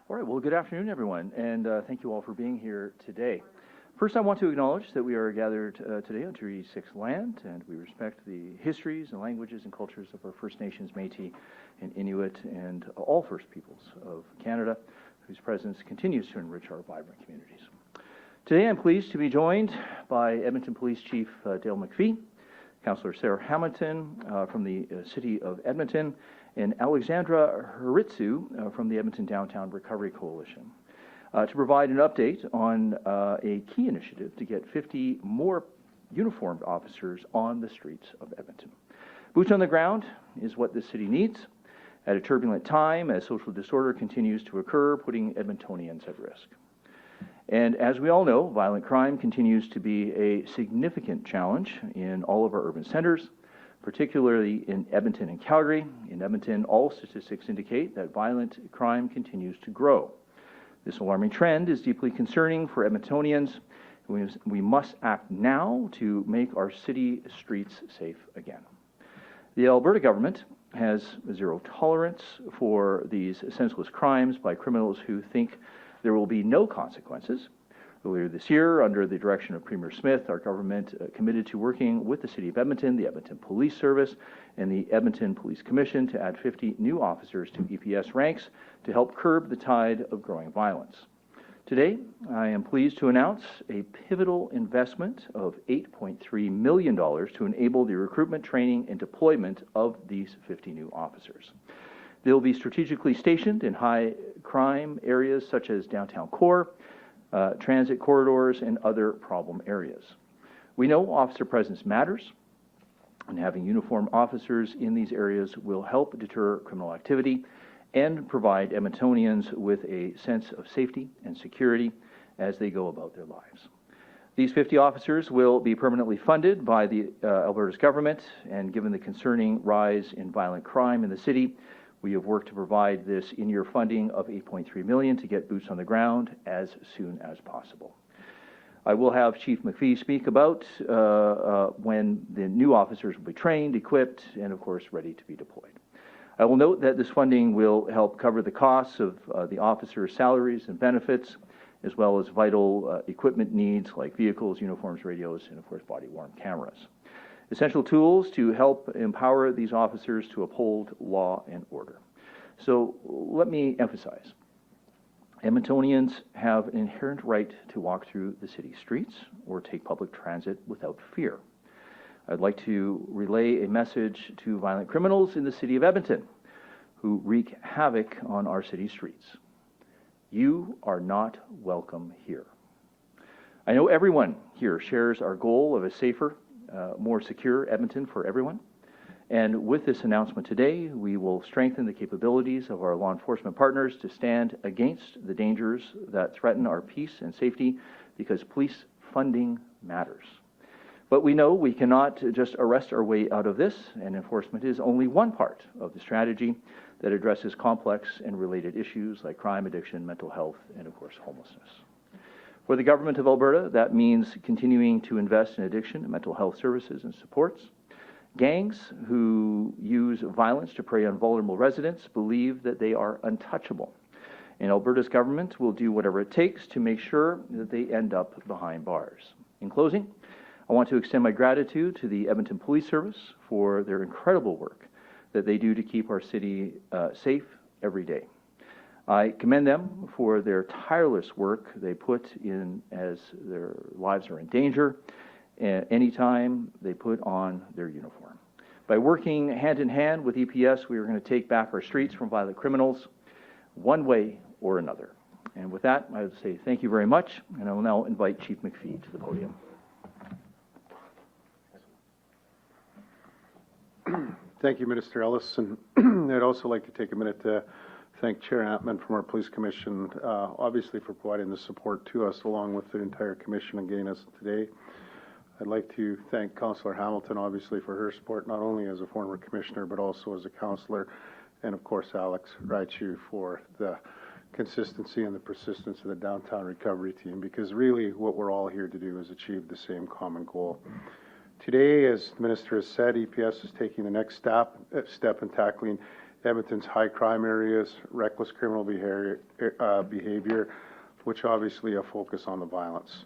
All right, well, good afternoon, everyone, and thank you all for being here today. First, I want to acknowledge that we are gathered today on Treaty 6 land, and we respect the histories and languages and cultures of our First Nations, Métis, and Inuit, and all First Peoples of Canada, whose presence continues to enrich our vibrant communities. Today, I'm pleased to be joined by Edmonton Police Chief Dale McFee, Councillor Sarah Hamilton from the City of Edmonton, and Alex Hryciw from the Edmonton Downtown Recovery Coalition to provide an update on a key initiative to get 50 more uniformed officers on the streets of Edmonton. Boots on the ground is what this city needs at a turbulent time as social disorder continues to occur, putting Edmontonians at risk. And as we all know, violent crime continues to be a significant challenge in all of our urban centers, particularly in Edmonton and Calgary. In Edmonton, all statistics indicate that violent crime continues to grow. This alarming trend is deeply concerning for Edmontonians. We must act now to make our city streets safe again. The Alberta government has zero tolerance for these senseless crimes by criminals who think there will be no consequences. Earlier this year, under the direction of Premier Smith, our government committed to working with the City of Edmonton, the Edmonton Police Service, and the Edmonton Police Commission to add 50 new officers to EPS ranks to help curb the tide of growing violence. Today, I am pleased to announce a pivotal investment of $8.3 million to enable the recruitment, training, and deployment of these 50 new officers. They'll be strategically stationed in high crime areas such as downtown core, transit corridors, and other problem areas. We know officer presence matters, and having uniformed officers in these areas will help deter criminal activity and provide Edmontonians with a sense of safety and security as they go about their lives. These 50 officers will be permanently funded by the Alberta's government, and given the concerning rise in violent crime in the city, we have worked to provide this in-year funding of $8.3 million to get boots on the ground as soon as possible. I will have Chief McFee speak about when the new officers will be trained, equipped, and of course ready to be deployed. I will note that this funding will help cover the costs of the officers' salaries and benefits, as well as vital equipment needs like vehicles, uniforms, radios, and of course body-worn cameras. Essential tools to help empower these officers to uphold law and order. So let me emphasize, Edmontonians have an inherent right to walk through the city streets or take public transit without fear. I'd like to relay a message to violent criminals in the city of Edmonton who wreak havoc on our city streets. You are not welcome here. I know everyone here shares our goal of a safer, more secure Edmonton for everyone. And with this announcement today, we will strengthen the capabilities of our law enforcement partners to stand against the dangers that threaten our peace and safety, because police funding matters. But we know we cannot just arrest our way out of this, and enforcement is only one part of the strategy that addresses complex and related issues like crime, addiction, mental health, and of course homelessness. For the government of Alberta, that means continuing to invest in addiction and mental health services and supports. Gangs who use violence to prey on vulnerable residents believe that they are untouchable. And Alberta's government will do whatever it takes to make sure that they end up behind bars. In closing, I want to extend my gratitude to the Edmonton Police Service for their incredible work that they do to keep our city safe every day. I commend them for their tireless work they put in as their lives are in danger anytime they put on their uniform. By working hand in hand with EPS, we are going to take back our streets from violent criminals one way or another. And with that, I would say thank you very much, and I will now invite Chief McFee to the podium. Thank you, Minister Ellis, and I'd also like to take a minute to thank Chair Antman from our Police Commission, obviously for providing the support to us along with the entire Commission and getting us today. I'd like to thank Councillor Hamilton, obviously, for her support, not only as a former Commissioner, but also as a Councillor, and of course Alex Hryciw for the consistency and the persistence of the Downtown Recovery Team, because really what we're all here to do is achieve the same common goal. Today, as the Minister has said, EPS is taking the next step in tackling Edmonton's high crime areas, reckless criminal behavior, which obviously a focus on the violence.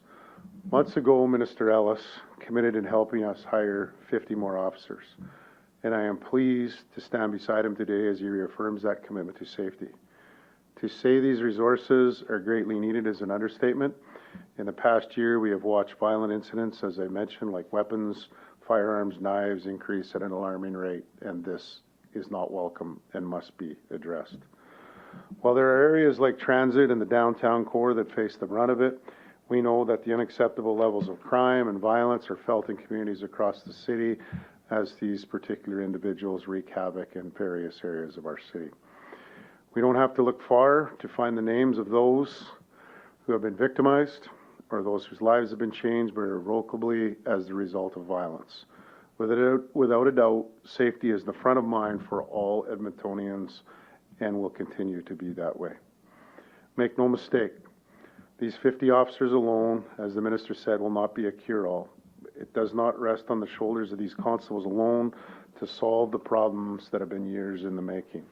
Months ago, Minister Ellis committed in helping us hire 50 more officers, and I am pleased to stand beside him today as he reaffirms that commitment to safety. To say these resources are greatly needed is an understatement. In the past year, we have watched violent incidents, as I mentioned, like weapons, firearms, knives, increase at an alarming rate, and this is not welcome and must be addressed. While there are areas like transit and the downtown core that face the brunt of it, we know that the unacceptable levels of crime and violence are felt in communities across the city as these particular individuals wreak havoc in various areas of our city. We don't have to look far to find the names of those who have been victimized or those whose lives have been changed irrevocably as the result of violence. Without a doubt, safety is the front of mind for all Edmontonians and will continue to be that way. Make no mistake, these 50 officers alone, as the Minister said, will not be a cure-all. It does not rest on the shoulders of these constables alone to solve the problems that have been years in the making.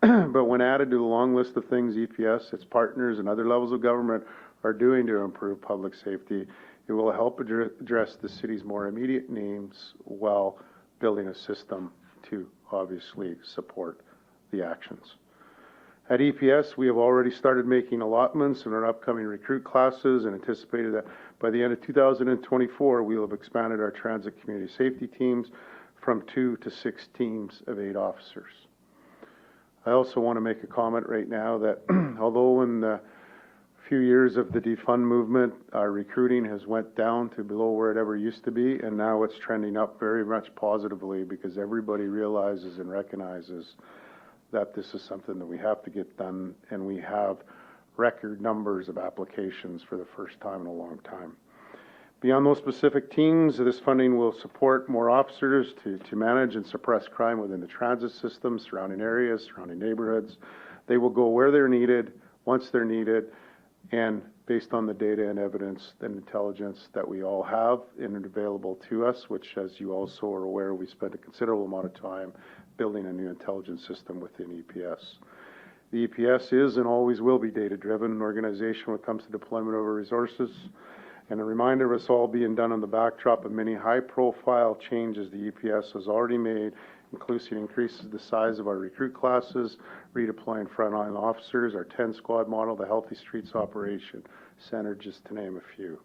But when added to the long list of things EPS, its partners, and other levels of government are doing to improve public safety, it will help address the city's more immediate needs while building a system to obviously support the actions. At EPS, we have already started making allotments in our upcoming recruit classes and anticipated that by the end of 2024, we will have expanded our transit community safety teams from 2 to 6 teams of 8 officers. I also want to make a comment right now that although in the few years of the defund movement, our recruiting has went down to below where it ever used to be, and now it's trending up very much positively because everybody realizes and recognizes that this is something that we have to get done, and we have record numbers of applications for the first time in a long time. Beyond those specific teams, this funding will support more officers to manage and suppress crime within the transit system, surrounding areas, surrounding neighborhoods. They will go where they're needed, once they're needed, and based on the data and evidence and intelligence that we all have and available to us, which, as you also are aware, we spent a considerable amount of time building a new intelligence system within EPS. The EPS is and always will be data-driven an organization when it comes to deployment of our resources. And a reminder of us all being done on the backdrop of many high-profile changes the EPS has already made, including increases the size of our recruit classes, redeploying frontline officers, our 10-squad model, the Healthy Streets Operation Center, just to name a few.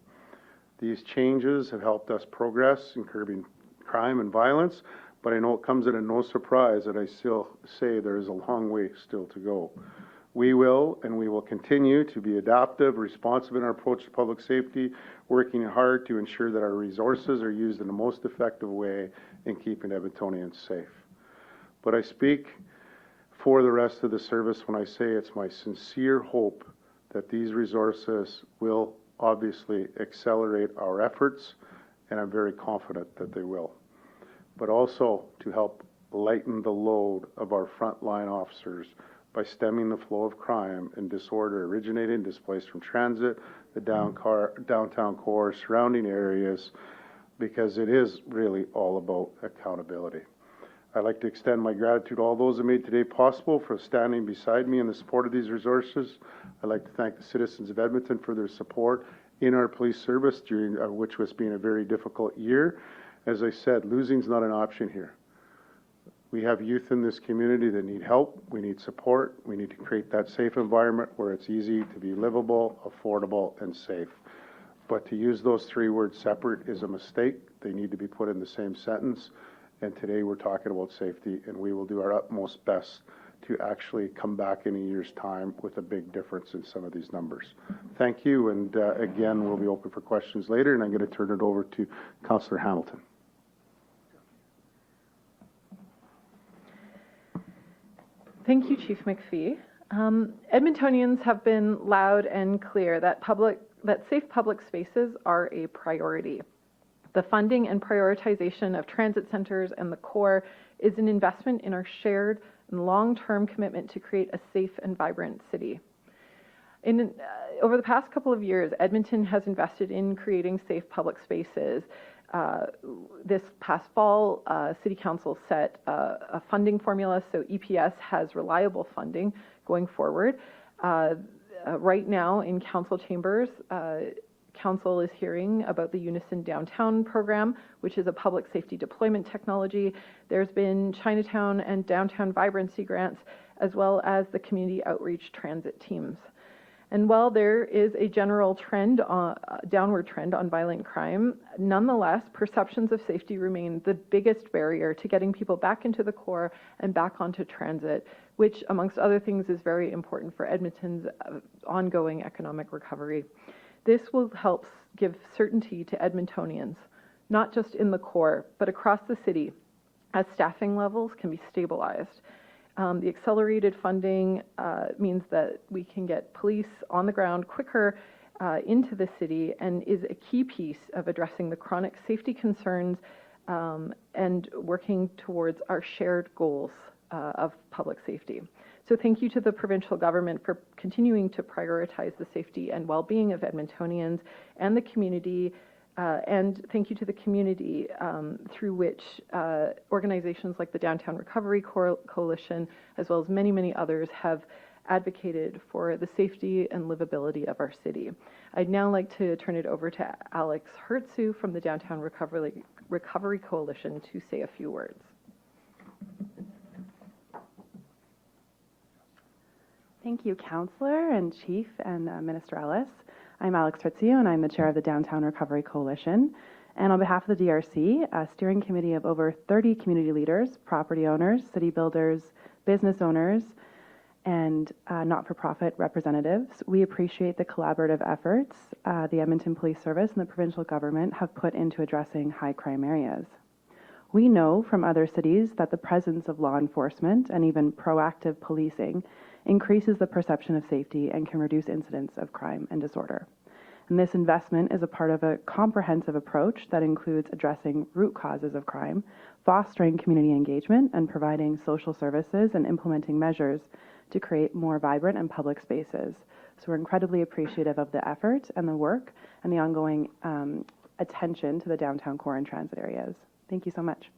These changes have helped us progress in curbing crime and violence, but I know it comes at no surprise that I still say there is a long way still to go. We will continue to be adaptive, responsive in our approach to public safety, working hard to ensure that our resources are used in the most effective way in keeping Edmontonians safe. But I speak for the rest of the service when I say it's my sincere hope that these resources will obviously accelerate our efforts, and I'm very confident that they will. But also to help lighten the load of our frontline officers by stemming the flow of crime and disorder originating and displaced from transit, the downtown core, surrounding areas, because it is really all about accountability. I'd like to extend my gratitude to all those who made today possible for standing beside me in the support of these resources. I'd like to thank the citizens of Edmonton for their support in our police service during which was being a very difficult year. As I said, losing's not an option here. We have youth in this community that need help. We need support. We need to create that safe environment where it's easy to be livable, affordable, and safe. But to use those 3 words separate is a mistake. They need to be put in the same sentence. And today we're talking about safety, and we will do our utmost best to actually come back in a year's time with a big difference in some of these numbers. Thank you, and again, we'll be open for questions later, and I'm going to turn it over to Councillor Hamilton. Thank you, Chief McPhee. Edmontonians have been loud and clear that safe public spaces are a priority. The funding and prioritization of transit centers and the core is an investment in our shared and long-term commitment to create a safe and vibrant city. Over the past couple of years, Edmonton has invested in creating safe public spaces This past fall, City Council set a funding formula, so EPS has reliable funding going forward. Right now in council chambers, Council is hearing about the Unison Downtown program, which is a public safety deployment technology. There's been Chinatown and Downtown Vibrancy grants, as well as the community outreach transit teams. And while there is a general trend, downward trend on violent crime, nonetheless, perceptions of safety remain the biggest barrier to getting people back into the core and back onto transit, which, amongst other things, is very important for Edmonton's ongoing economic recovery. This will help give certainty to Edmontonians, not just in the core, but across the city, as staffing levels can be stabilized. The accelerated funding means that we can get police on the ground quicker into the city, and is a key piece of addressing the chronic safety concerns and working towards our shared goals of public safety. So thank you to the provincial government for continuing to prioritize the safety and well-being of Edmontonians and the community, and thank you to the community through which organizations like the Downtown Recovery Coalition, as well as many, many others, have advocated for the safety and livability of our city. I'd now like to turn it over to Alex Hryciw from the Downtown Recovery Coalition to say a few words. Thank you, Councillor and Chief and Minister Ellis. I'm Alex Hryciw, and I'm the Chair of the Downtown Recovery Coalition. And on behalf of the DRC, a steering committee of over 30 community leaders, property owners, city builders, business owners, and not-for-profit representatives, we appreciate the collaborative efforts the Edmonton Police Service and the provincial government have put into addressing high crime areas. We know from other cities that the presence of law enforcement and even proactive policing increases the perception of safety and can reduce incidents of crime and disorder. And this investment is a part of a comprehensive approach that includes addressing root causes of crime, fostering community engagement, and providing social services and implementing measures to create more vibrant and public spaces. So we're incredibly appreciative of the effort and the work and the ongoing attention to the downtown core and transit areas. Thank you so much.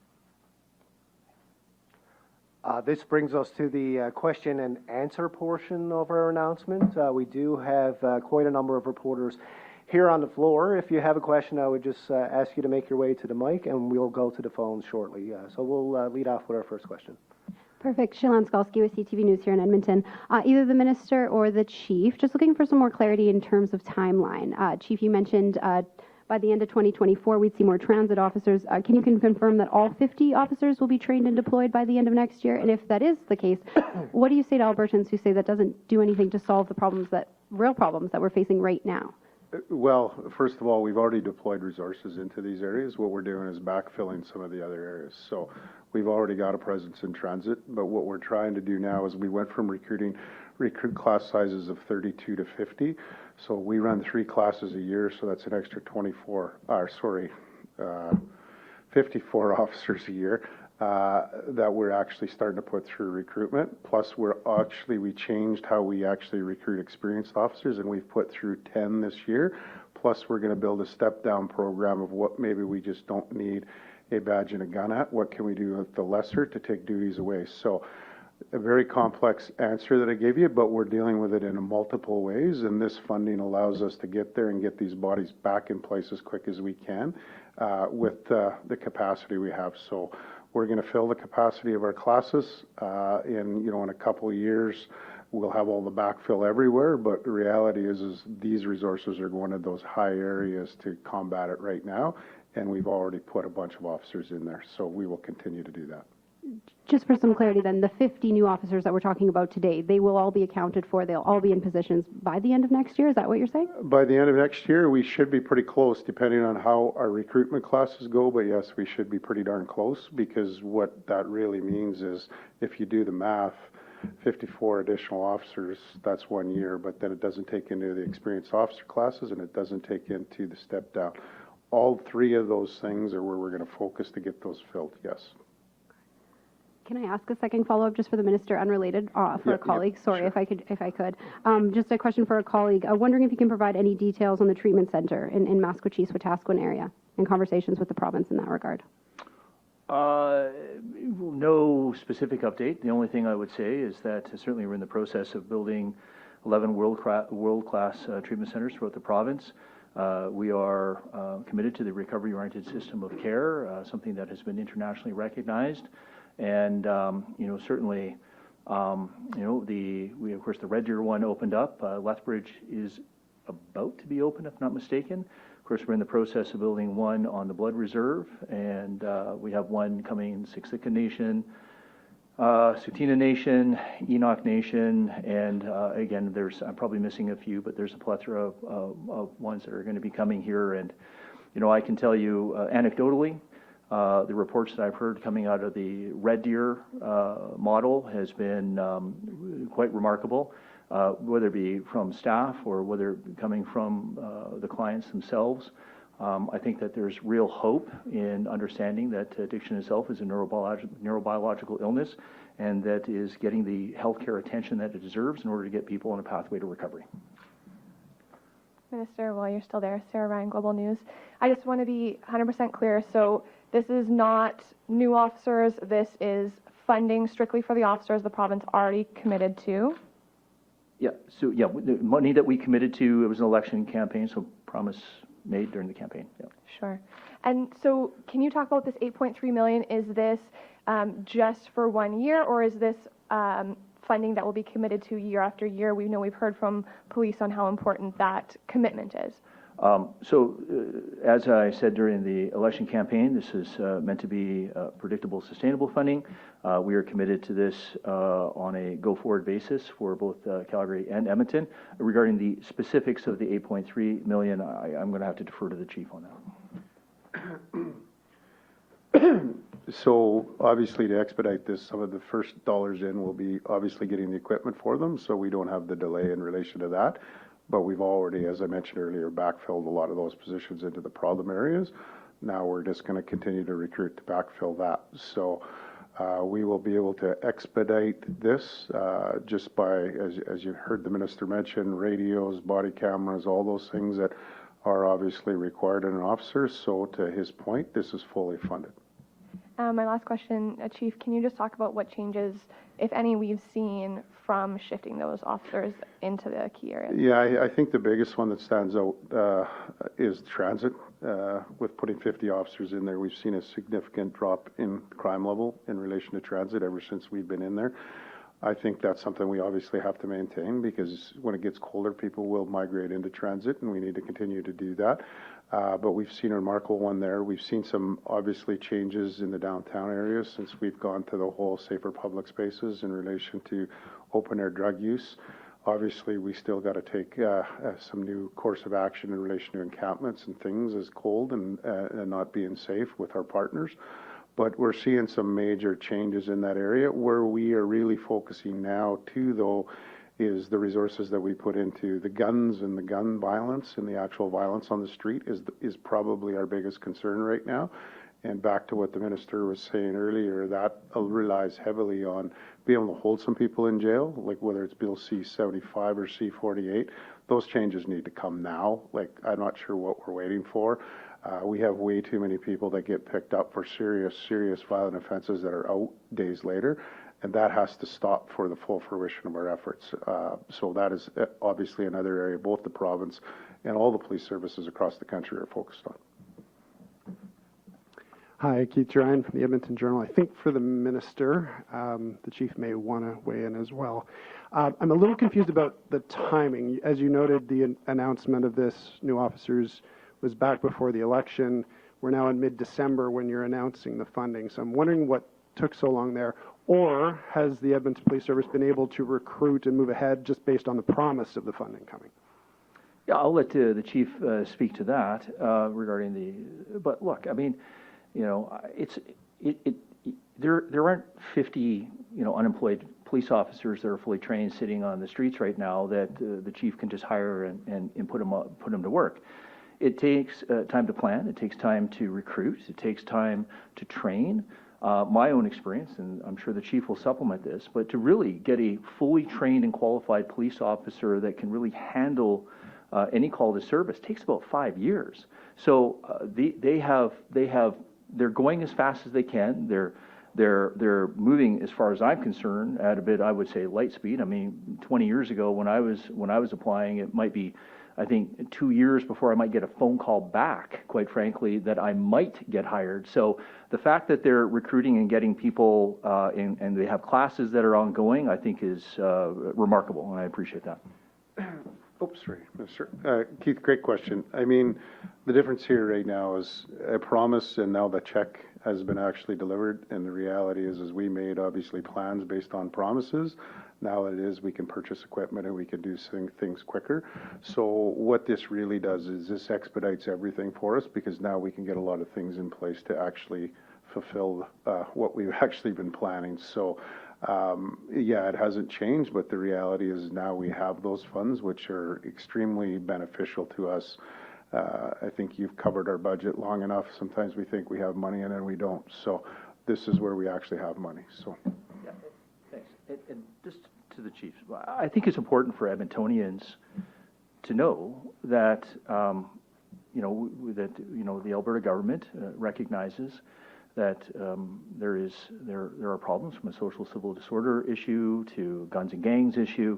This brings us to the question and answer portion of our announcement. We do have quite a number of reporters here on the floor. If you have a question, I would just ask you to make your way to the mic, and we'll go to the phone shortly. So we'll lead off with our first question. Perfect. Shilan Skalski with CTV News here in Edmonton. Either the Minister or the Chief, just looking for some more clarity in terms of timeline. Chief, you mentioned by the end of 2024, we'd see more transit officers. Can you confirm that all 50 officers will be trained and deployed by the end of next year? And if that is the case, what do you say to Albertans who say that doesn't do anything to solve the problems real problems that we're facing right now? Well, first of all, we've already deployed resources into these areas. What we're doing is backfilling some of the other areas. So we've already got a presence in transit, but what we're trying to do now is we went from recruit class sizes of 32 to 50. So we run 3 classes a year, so that's an extra 54 officers a year that we're actually starting to put through recruitment. Plus, we changed how we actually recruit experienced officers, and we've put through 10 this year. Plus, we're going to build a step-down program of what maybe we just don't need a badge and a gun at. What can we do with the lesser to take duties away? So a very complex answer that I gave you, but we're dealing with it in multiple ways, and this funding allows us to get there and get these bodies back in place as quick as we can with the capacity we have. So we're going to fill the capacity of our classes in a couple of years. We'll have all the backfill everywhere, but the reality is these resources are going to those high areas to combat it right now, and we've already put a bunch of officers in there, so we will continue to do that. Just for some clarity then, the 50 new officers that we're talking about today, they will all be accounted for, they'll all be in positions by the end of next year, is that what you're saying? By the end of next year, we should be pretty close, depending on how our recruitment classes go, but yes, we should be pretty darn close, because what that really means is, if you do the math, 54 additional officers, that's 1 year, but then it doesn't take into the experienced officer classes, and it doesn't take into the step down. All 3 of those things are where we're going to focus to get those filled, yes. Can I ask a second follow-up just for the minister, unrelated, for a colleague? Sorry, sure. if I could. Just a question for a colleague. Wondering if you can provide any details on the treatment center in Masquachese-Wetaskiwin area and conversations with the province in that regard. No specific update. The only thing I would say is that certainly we're in the process of building 11 world-class treatment centers throughout the province. We are committed to the recovery-oriented system of care, something that has been internationally recognized. And, certainly, of course, the Red Deer one opened up. Lethbridge is about to be open, if not mistaken. Of course, we're in the process of building one on the Blood Reserve, and we have one coming in Siksika Nation, Tsuut'ina Nation, Enoch Nation, and again, I'm probably missing a few, but there's a plethora of ones that are going to be coming here. And, I can tell you anecdotally, the reports that I've heard coming out of the Red Deer model has been quite remarkable, whether it be from staff or whether it be coming from the clients themselves. I think that there's real hope in understanding that addiction itself is a neurobiological illness, and that is getting the healthcare attention that it deserves in order to get people on a pathway to recovery. Minister, while you're still there, Sarah Ryan, Global News. I just want to be 100% clear. So this is not new officers. This is funding strictly for the officers the province already committed to. Yeah. So the money that we committed to, it was an election campaign, so promise made during the campaign. Yeah. Sure. And so can you talk about this 8.3 million? Is this just for 1 year, or is this funding that will be committed to year after year? We know we've heard from police on how important that commitment is. As I said during the election campaign, this is meant to be predictable, sustainable funding. We are committed to this on a go-forward basis for both Calgary and Edmonton. Regarding the specifics of the 8.3 million, I'm going to have to defer to the chief on that. So obviously, to expedite this, some of the first dollars in will be obviously getting the equipment for them, so we don't have the delay in relation to that. But we've already, as I mentioned earlier, backfilled a lot of those positions into the problem areas. Now we're just going to continue to recruit to backfill that. So we will be able to expedite this just by, as you heard the minister mention, radios, body cameras, all those things that are obviously required in an officer. So to his point, this is fully funded. My last question, Chief, can you just talk about what changes, if any, we've seen from shifting those officers into the key areas? Yeah, I think the biggest one that stands out is transit. With putting 50 officers in there, we've seen a significant drop in crime level in relation to transit ever since we've been in there. I think that's something we obviously have to maintain, because when it gets colder, people will migrate into transit, and we need to continue to do that. But we've seen a remarkable one there. We've seen some obviously changes in the downtown area since we've gone to the whole safer public spaces in relation to open air drug use. Obviously, we still got to take some new course of action in relation to encampments and things as cold and not being safe with our partners. But we're seeing some major changes in that area. Where we are really focusing now too, though, is the resources that we put into the guns and the gun violence and the actual violence on the street is probably our biggest concern right now. And back to what the minister was saying earlier, that relies heavily on being able to hold some people in jail, like whether it's Bill C-75 or C-48. Those changes need to come now. Like, I'm not sure what we're waiting for. We have way too many people that get picked up for serious violent offenses that are out days later, and that has to stop for the full fruition of our efforts. So that is obviously another area both the province and all the police services across the country are focused on. Hi, Keith Ryan from the Edmonton Journal. I think for the minister, the chief may want to weigh in as well. I'm a little confused about the timing. As you noted, the announcement of this new officers was back before the election. We're now in mid-December when you're announcing the funding. So I'm wondering what took so long there. Or has the Edmonton Police Service been able to recruit and move ahead just based on the promise of the funding coming? Yeah, I'll let the chief speak to that regarding the. But look, I mean, you know, there aren't 50 unemployed police officers that are fully trained sitting on the streets right now that the chief can just hire and put them to work. It takes time to plan. It takes time to recruit. It takes time to train. my own experience, and I'm sure the chief will supplement this, but to really get a fully trained and qualified police officer that can really handle any call to service takes about 5 years. So they're going as fast as they can. They're moving, as far as I'm concerned, at a bit, I would say, light speed. I mean, 20 years ago when I was applying, it might be, I think, 2 years before I might get a phone call back, quite frankly, that I might get hired. So the fact that they're recruiting and getting people and they have classes that are ongoing, I think is remarkable, and I appreciate that. Oops, sorry, Mr. Keith, great question. I mean, the difference here right now is a promise, and now the check has been actually delivered, and the reality is we made, obviously, plans based on promises. Now it is we can purchase equipment and we can do things quicker. So what this really does is this expedites everything for us, because now we can get a lot of things in place to actually fulfill what we've actually been planning. So yeah, it hasn't changed, but the reality is now we have those funds, which are extremely beneficial to us. I think you've covered our budget long enough. Sometimes we think we have money and then we don't. So this is where we actually have money. So. Yeah, thanks. And just to the chief, I think it's important for Edmontonians to know that the Alberta government recognizes that there are problems, from a social civil disorder issue to guns and gangs issue,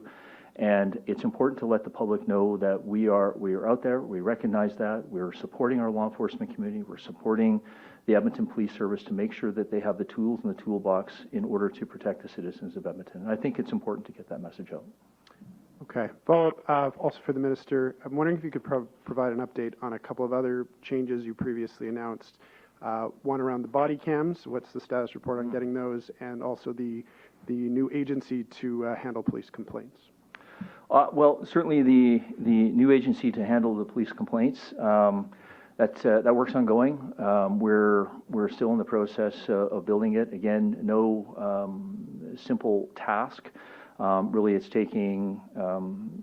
and it's important to let the public know that we are out there. We recognize that. We're supporting our law enforcement community. We're supporting the Edmonton Police Service to make sure that they have the tools in the toolbox in order to protect the citizens of Edmonton. And I think it's important to get that message out. Okay. Follow-up also for the minister. I'm wondering if you could provide an update on a couple of other changes you previously announced. One around the body cams. What's the status report on getting those? And also the new agency to handle police complaints. Well, certainly the new agency to handle the police complaints, that work's ongoing. We're still in the process of building it. Again, no simple task. Really, it's taking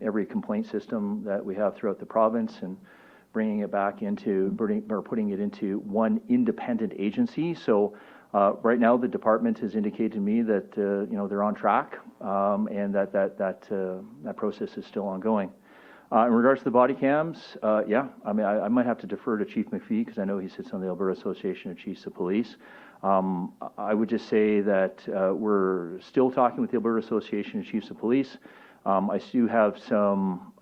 every complaint system that we have throughout the province and bringing it back putting it into one independent agency. So right now, the department has indicated to me that they're on track, and that process is still ongoing. In regards to the body cams, yeah, I mean, I might have to defer to Chief McFee, because I know he sits on the Alberta Association of Chiefs of Police. I would just say that we're still talking with the Alberta Association of Chiefs of Police. I do have some,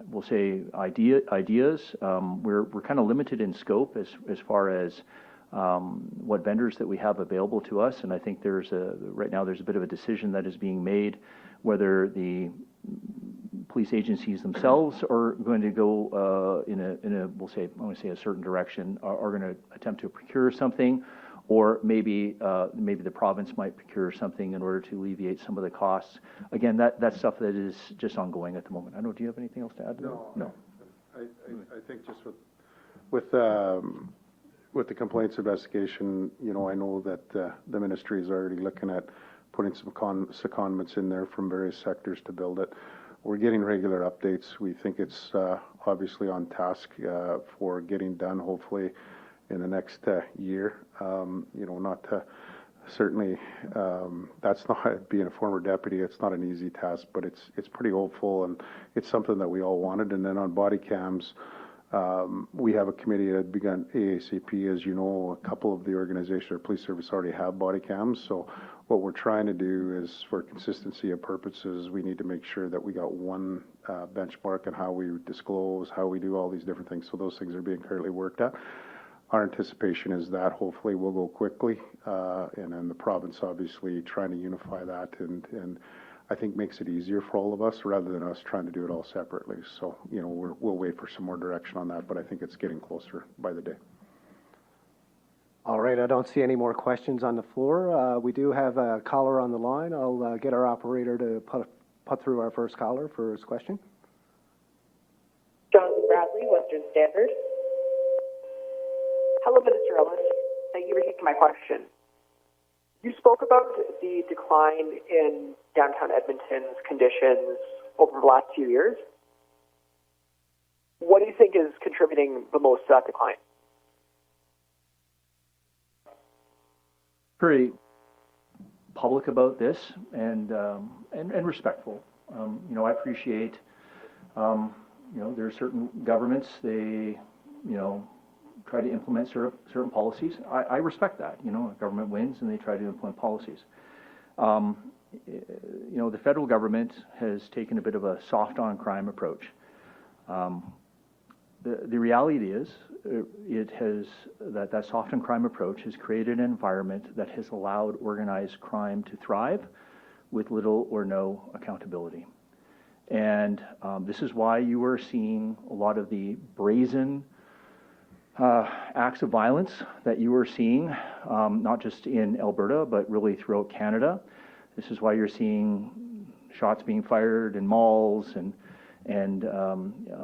we'll say, ideas. We're kind of limited in scope as far as what vendors that we have available to us, and I think right now there's a bit of a decision that is being made whether the police agencies themselves are going to go in a we'll say, I want to say, a certain direction, are going to attempt to procure something, or maybe the province might procure something in order to alleviate some of the costs. Again, that's stuff that is just ongoing at the moment. I don't know, do you have anything else to add? No. I think just with the complaints investigation, I know that the ministry is already looking at putting some secondments in there from various sectors to build it. We're getting regular updates. We think it's obviously on task for getting done, hopefully, in the next year. Not to, certainly, that's not, being a former deputy, it's not an easy task, but it's pretty hopeful, and it's something that we all wanted. And then on body cams, we have a committee that had begun AACP. As you know, a couple of the organizations, our police service, already have body cams. So what we're trying to do is, for consistency of purposes, we need to make sure that we got one benchmark on how we disclose, how we do all these different things. So those things are being currently worked at. Our anticipation is that hopefully will go quickly, and then the province obviously trying to unify that, and I think makes it easier for all of us rather than us trying to do it all separately. So, we'll wait for some more direction on that, but I think it's getting closer by the day. All right, I don't see any more questions on the floor. We do have a caller on the line. I'll get our operator to put through our first caller for his question. Jonathan Bradley, Western Standard. Hello, Minister Ellis. Thank you for taking my question. You spoke about the decline in downtown Edmonton's conditions over the last few years. What do you think is contributing the most to that decline? very public about this and respectful. I appreciate, there are certain governments, they, try to implement certain policies. I respect that. A government wins and they try to implement policies. The federal government has taken a bit of a soft on crime approach. The reality is, that soft on crime approach has created an environment that has allowed organized crime to thrive with little or no accountability. And this is why you are seeing a lot of the brazen acts of violence that you are seeing, not just in Alberta, but really throughout Canada. This is why you're seeing shots being fired in malls and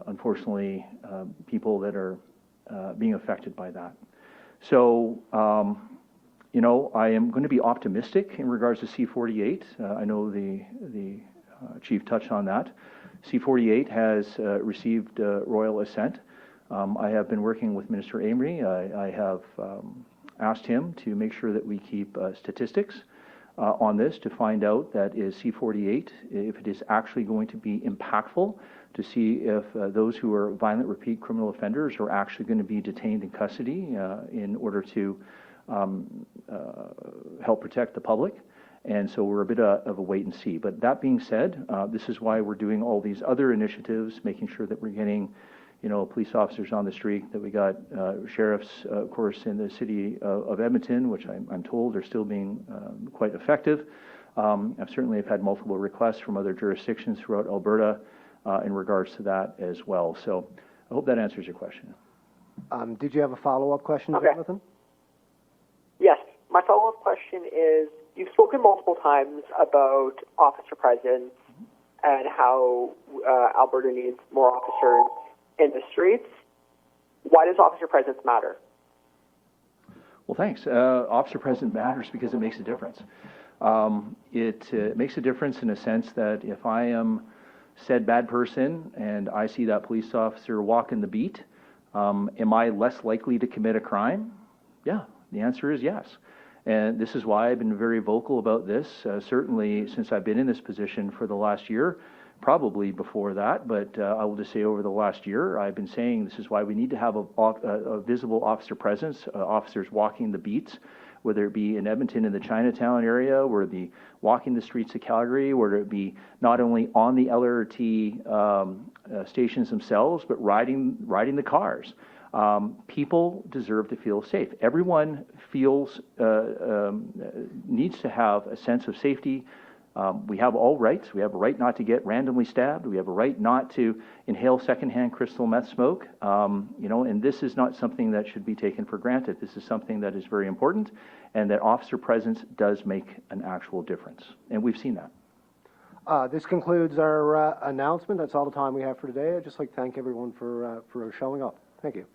unfortunately, people that are being affected by that. So, I am going to be optimistic in regards to C-48. I know the Chief touched on that. C-48 has received royal assent. I have been working with Minister Amory. I have asked him to make sure that we keep statistics on this to find out that is C-48, if it is actually going to be impactful, to see if those who are violent repeat criminal offenders are actually going to be detained in custody in order to help protect the public. And so we're a bit of a wait and see. But that being said, this is why we're doing all these other initiatives, making sure that we're getting police officers on the street, that we got sheriffs, of course, in the city of Edmonton, which I'm told are still being quite effective. I've certainly had multiple requests from other jurisdictions throughout Alberta in regards to that as well. So I hope that answers your question. Did you have a follow-up question, Okay. Jonathan? Yes. My follow-up question is, you've spoken multiple times about officer presence and how Alberta needs more officers in the streets. Why does officer presence matter? Well, thanks. Officer presence matters because it makes a difference. It makes a difference in a sense that if I am said bad person and I see that police officer walking the beat, am I less likely to commit a crime? Yeah, the answer is yes. And this is why I've been very vocal about this, certainly since I've been in this position for the last year, probably before that, but I will just say over the last year, I've been saying this is why we need to have a visible officer presence, officers walking the beats, whether it be in Edmonton in the Chinatown area, whether it be walking the streets of Calgary, whether it be not only on the LRT stations themselves, but riding the cars. People deserve to feel safe. Everyone feels needs to have a sense of safety. We have all rights. We have a right not to get randomly stabbed. We have a right not to inhale secondhand crystal meth smoke. And this is not something that should be taken for granted. This is something that is very important, and that officer presence does make an actual difference. And we've seen that. This concludes our announcement. That's all the time we have for today. I'd just like to thank everyone for showing up. Thank you.